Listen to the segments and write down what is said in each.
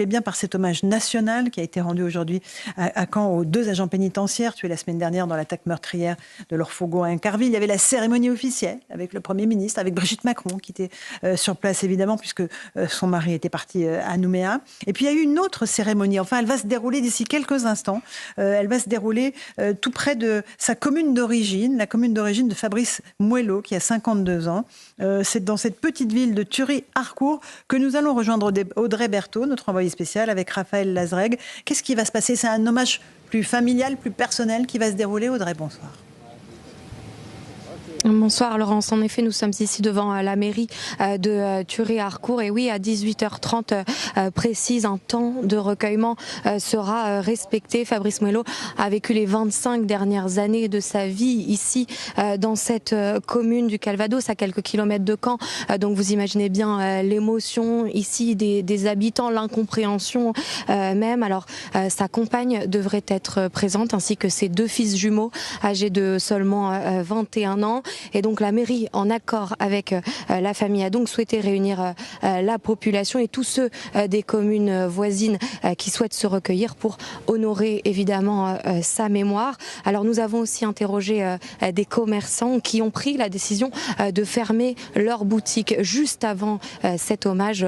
bien par cet hommage national qui a été rendu aujourd'hui à Caen aux 2 agents pénitentiaires tués la semaine dernière dans l'attaque meurtrière de l'Orfogo à Incarville. Il y avait la cérémonie officielle avec le Premier ministre, avec Brigitte Macron qui était sur place évidemment puisque son mari était parti à Nouméa. Et puis il y a eu une autre cérémonie, enfin elle va se dérouler d'ici quelques instants. Elle va se dérouler tout près de sa commune d'origine, la commune d'origine de Fabrice Mouello qui a 52 ans. C'est dans cette petite ville de Thury-Harcourt que nous allons rejoindre Audrey Berthaud, notre envoyée spéciale, avec Raphaël Lazreg. Qu'est-ce qui va se passer? C'est un hommage plus familial, plus personnel qui va se dérouler. Audrey, bonsoir. Bonsoir Laurence, en effet nous sommes ici devant la mairie de Thury-Harcourt et oui à 18h30 précise un temps de recueillement sera respecté. Fabrice Mouello a vécu les 25 dernières années de sa vie ici dans cette commune du Calvados à quelques kilomètres de Caen, donc vous imaginez bien l'émotion ici des habitants, l'incompréhension même. Alors sa compagne devrait être présente ainsi que ses 2 fils jumeaux âgés de seulement 21 ans. Et donc la mairie, en accord avec la famille, a donc souhaité réunir la population et tous ceux des communes voisines qui souhaitent se recueillir pour honorer évidemment sa mémoire. Alors nous avons aussi interrogé des commerçants qui ont pris la décision de fermer leur boutique juste avant cet hommage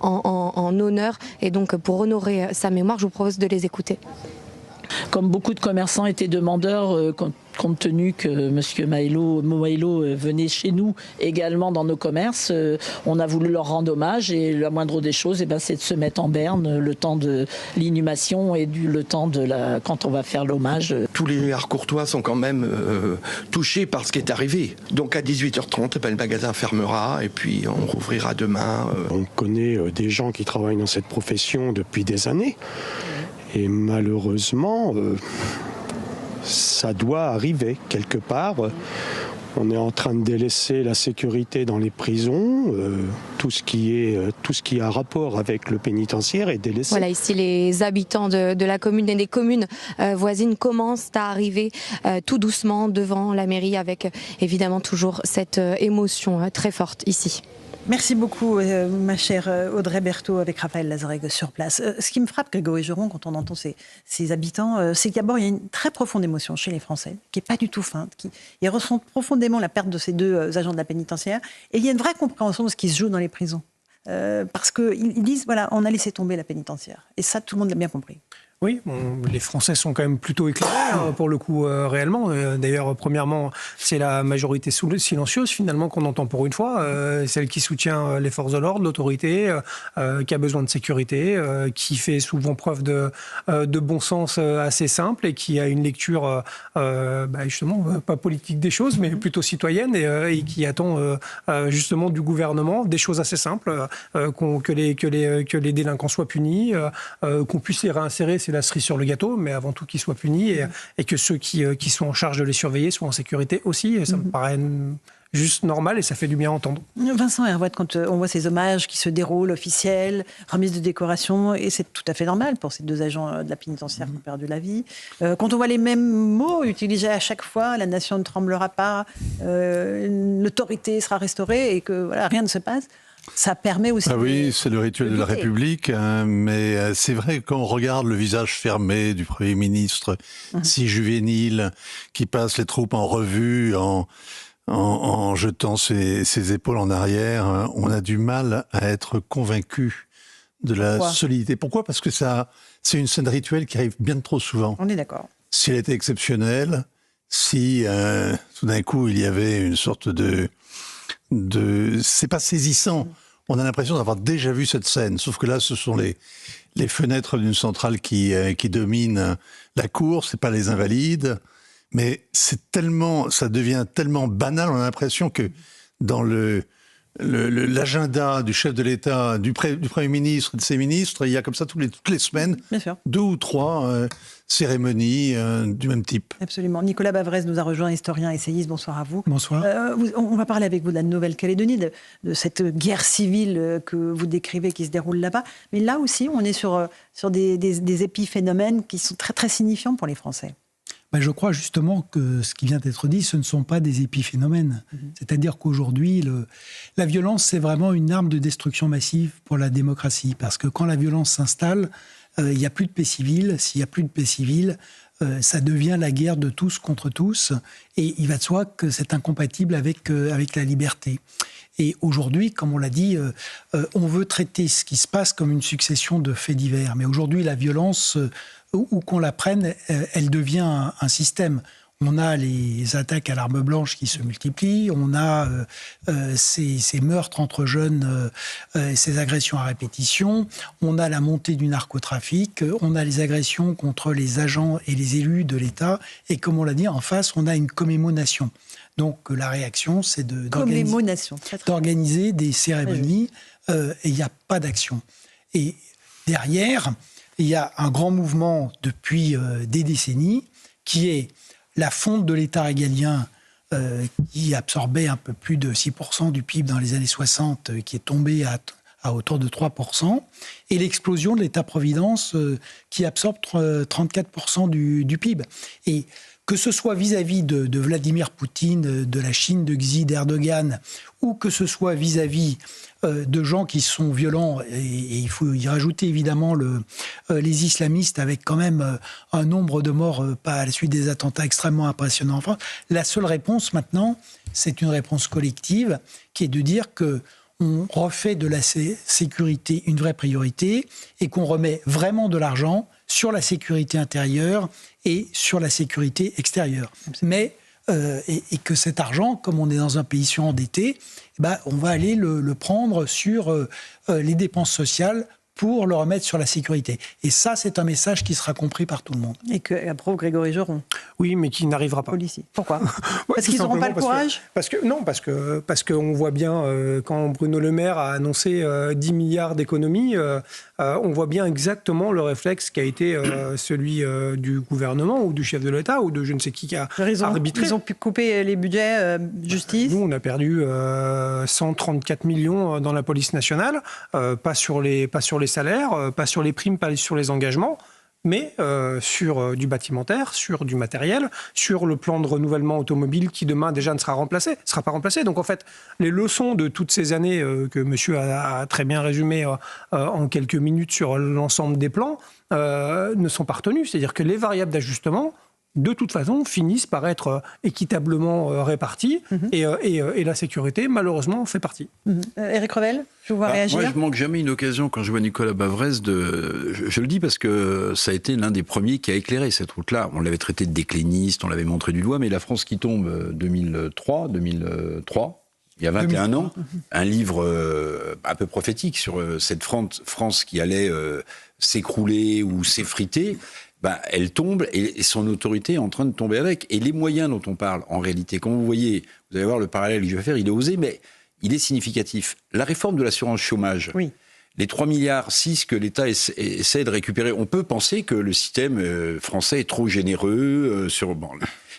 en honneur. Et donc pour honorer sa mémoire, je vous propose de les écouter. Comme beaucoup de commerçants étaient demandeurs, compte tenu que M. Moello venait chez nous également dans nos commerces, on a voulu leur rendre hommage et la moindre des choses, c'est de se mettre en berne le temps de l'inhumation et le temps quand on va faire l'hommage. Tous les Harcourtois sont quand même touchés par ce qui est arrivé. Donc à 18h30, le magasin fermera et puis on rouvrira demain. On connaît des gens qui travaillent dans cette profession depuis des années. Et malheureusement, ça doit arriver quelque part. On est en train de délaisser la sécurité dans les prisons. Tout ce qui a rapport avec le pénitentiaire est délaissé. Voilà, ici les habitants de la commune et des communes voisines commencent à arriver tout doucement devant la mairie avec évidemment toujours cette émotion très forte ici. Merci beaucoup, ma chère Audrey Berthaud, avec Raphaël Lazreg sur place. Ce qui me frappe, Grégory Geron, quand on entend ces habitants, c'est qu'abord, il y a une très profonde émotion chez les Français, qui n'est pas du tout feinte, ils ressentent profondément la perte de ces 2 agents de la pénitentiaire, et il y a une vraie compréhension de ce qui se joue dans les prisons. Parce qu'ils disent, voilà, on a laissé tomber la pénitentiaire. Et ça, tout le monde l'a bien compris. Oui, les Français sont quand même plutôt éclairés pour le coup réellement. D'ailleurs, premièrement, c'est la majorité silencieuse finalement qu'on entend pour une fois, celle qui soutient les forces de l'ordre, l'autorité, qui a besoin de sécurité, qui fait souvent preuve de bon sens assez simple et qui a une lecture justement pas politique des choses, mais plutôt citoyenne et qui attend justement du gouvernement des choses assez simples, que les délinquants soient punis, qu'on puisse les réinsérer. C'est la cerise sur le gâteau, mais avant tout qu'ils soient punis et que ceux qui sont en charge de les surveiller soient en sécurité aussi. Et ça me paraît juste normal et ça fait du bien à entendre. Vincent Hervouet, quand on voit ces hommages qui se déroulent officiels, remise de décoration, et c'est tout à fait normal pour ces 2 agents de la pénitentiaire qui ont perdu la vie. Quand on voit les mêmes mots utilisés à chaque fois, la nation ne tremblera pas, l'autorité sera restaurée et que voilà, rien ne se passe. Ça permet aussi... Ah oui, c'est le rituel de la République, mais c'est vrai quand on regarde le visage fermé du Premier ministre, si juvénile, qui passe les troupes en revue, en jetant ses épaules en arrière, on a du mal à être convaincu de la solidité. Pourquoi ? Parce que c'est une scène rituelle qui arrive bien trop souvent. On est d'accord. Si elle était exceptionnelle, si tout d'un coup il y avait une sorte c'est pas saisissant. On a l'impression d'avoir déjà vu cette scène. Sauf que là, ce sont les fenêtres d'une centrale qui dominent la cour. C'est pas les Invalides. Mais ça devient tellement banal. On a l'impression que dans l'agenda du chef de l'État, du Premier ministre, de ses ministres, il y a comme ça toutes les semaines, 2 ou 3 cérémonies du même type. Absolument. Nicolas Bavrez nous a rejoint, historien, essayiste. Bonsoir à vous. Bonsoir. On va parler avec vous de la Nouvelle-Calédonie, de cette guerre civile que vous décrivez qui se déroule là-bas. Mais là aussi, on est sur des épiphénomènes qui sont très, très signifiants pour les Français. Je crois justement que ce qui vient d'être dit, ce ne sont pas des épiphénomènes. C'est-à-dire qu'aujourd'hui, la violence, c'est vraiment une arme de destruction massive pour la démocratie. Parce que quand la violence s'installe, il n'y a plus de paix civile. S'il n'y a plus de paix civile, ça devient la guerre de tous contre tous. Et il va de soi que c'est incompatible avec la liberté. Et aujourd'hui, comme on l'a dit, on veut traiter ce qui se passe comme une succession de faits divers. Mais aujourd'hui, la violence, où qu'on la prenne, elle devient un système. On a les attaques à l'arme blanche qui se multiplient, on a ces meurtres entre jeunes, ces agressions à répétition, on a la montée du narcotrafic, on a les agressions contre les agents et les élus de l'État, et comme on l'a dit, en face, on a une commémoration. Donc la réaction, c'est d'organiser des cérémonies, et il n'y a pas d'action. Et derrière, il y a un grand mouvement depuis des décennies, qui est la fonte de l'État régalien qui absorbait un peu plus de 6% du PIB dans les années 60, qui est tombée à autour de 3%, et l'explosion de l'État-providence qui absorbe 34% du PIB. Et que ce soit vis-à-vis de Vladimir Poutine, de la Chine, de Xi, d'Erdogan, ou que ce soit vis-à-vis de gens qui sont violents, et il faut y rajouter évidemment les islamistes avec quand même un nombre de morts à la suite des attentats extrêmement impressionnants en France. La seule réponse maintenant, c'est une réponse collective qui est de dire que on refait de la sécurité une vraie priorité et qu'on remet vraiment de l'argent sur la sécurité intérieure et sur la sécurité extérieure. Mais et que cet argent, comme on est dans un pays surendetté, on va aller le prendre sur les dépenses sociales pour le remettre sur la sécurité. Et ça, c'est un message qui sera compris par tout le monde. Et que approuve Grégory Joron. Oui, mais qui n'arrivera pas. Policier. Pourquoi Parce qu'ils n'auront pas le courage parce qu'on voit bien, quand Bruno Le Maire a annoncé 10 milliards d'économies, on voit bien exactement le réflexe qui a été celui du gouvernement ou du chef de l'État ou de je ne sais qui a arbitré. Ils ont pu couper les budgets justice. Nous, on a perdu 134 millions dans la police nationale, pas sur les salaires, pas sur les primes, pas sur les engagements, mais sur du bâtimentaire, sur du matériel, sur le plan de renouvellement automobile qui demain déjà ne sera pas remplacé. Donc en fait, les leçons de toutes ces années que monsieur a très bien résumées en quelques minutes sur l'ensemble des plans ne sont pas retenues. C'est-à-dire que les variables d'ajustement, de toute façon, finissent par être équitablement réparties et la sécurité, malheureusement, fait partie. Éric Revel, je vous vois réagir. Moi, je manque jamais une occasion, quand je vois Nicolas Bavrez, je le dis parce que ça a été l'un des premiers qui a éclairé cette route-là. On l'avait traité de décliniste, on l'avait montré du doigt, mais La France qui tombe 2003, il y a 21 ans, un livre un peu prophétique sur cette France qui allait s'écrouler ou s'effriter. Elle tombe et son autorité est en train de tomber avec. Et les moyens dont on parle, en réalité, quand vous voyez, vous allez voir le parallèle que je vais faire, il est osé, mais il est significatif. La réforme de l'assurance chômage, les 3,6 milliards que l'État essaie de récupérer, on peut penser que le système français est trop généreux.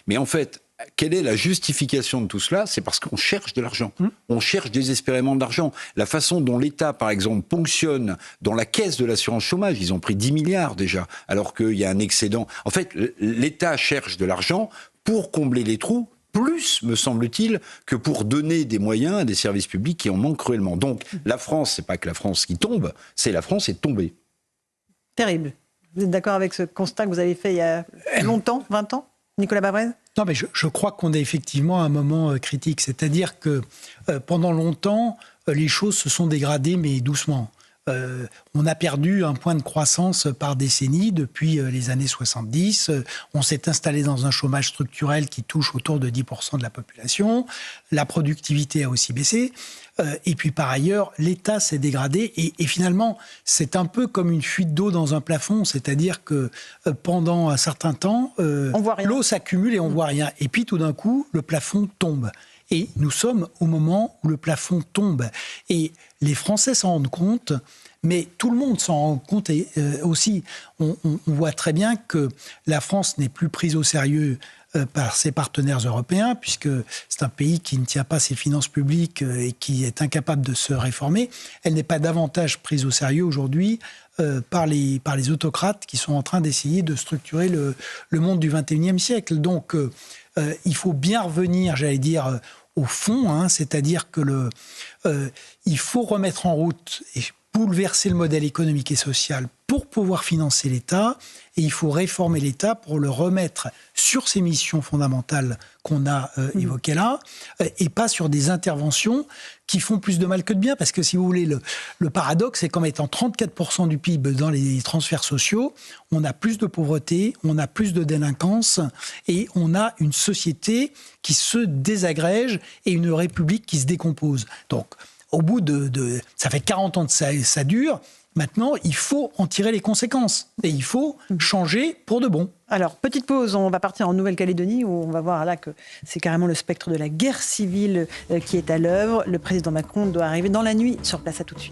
Mais en fait, quelle est la justification de tout cela ? C'est parce qu'on cherche de l'argent. On cherche désespérément de l'argent. La façon dont l'État, par exemple, ponctionne dans la caisse de l'assurance chômage, ils ont pris 10 milliards déjà, alors qu'il y a un excédent. En fait, l'État cherche de l'argent pour combler les trous, plus, me semble-t-il, que pour donner des moyens à des services publics qui en manquent cruellement. Donc, la France, c'est pas que la France qui tombe, c'est la France est tombée. Terrible. Vous êtes d'accord avec ce constat que vous avez fait il y a longtemps, 20 ans, Nicolas Bavrez ? Non, mais je crois qu'on est effectivement à un moment critique. C'est-à-dire que pendant longtemps, les choses se sont dégradées, mais doucement. On a perdu un point de croissance par décennie depuis les années 70. On s'est installé dans un chômage structurel qui touche autour de 10% de la population. La productivité a aussi baissé. Et puis par ailleurs, l'État s'est dégradé. Et finalement, c'est un peu comme une fuite d'eau dans un plafond. C'est-à-dire que pendant un certain temps, l'eau s'accumule et on ne voit rien. Et puis tout d'un coup, le plafond tombe. Et nous sommes au moment où le plafond tombe. Et les Français s'en rendent compte, mais tout le monde s'en rend compte aussi. On voit très bien que la France n'est plus prise au sérieux par ses partenaires européens, puisque c'est un pays qui ne tient pas ses finances publiques et qui est incapable de se réformer. Elle n'est pas davantage prise au sérieux aujourd'hui par les autocrates qui sont en train d'essayer de structurer le monde du XXIe siècle. Donc, il faut bien revenir, j'allais dire, au fond, c'est-à-dire que il faut remettre en route et bouleverser le modèle économique et social pour pouvoir financer l'État, et il faut réformer l'État pour le remettre sur ses missions fondamentales qu'on a évoquées là, et pas sur des interventions qui font plus de mal que de bien, parce que si vous voulez, le paradoxe, c'est qu'en mettant 34% du PIB dans les transferts sociaux, on a plus de pauvreté, on a plus de délinquance, et on a une société qui se désagrège et une république qui se décompose. Donc, au bout ça fait 40 ans que ça dure. Maintenant, il faut en tirer les conséquences. Et il faut changer pour de bon. Alors, petite pause, on va partir en Nouvelle-Calédonie, où on va voir là que c'est carrément le spectre de la guerre civile qui est à l'œuvre. Le président Macron doit arriver dans la nuit sur place. À tout de suite.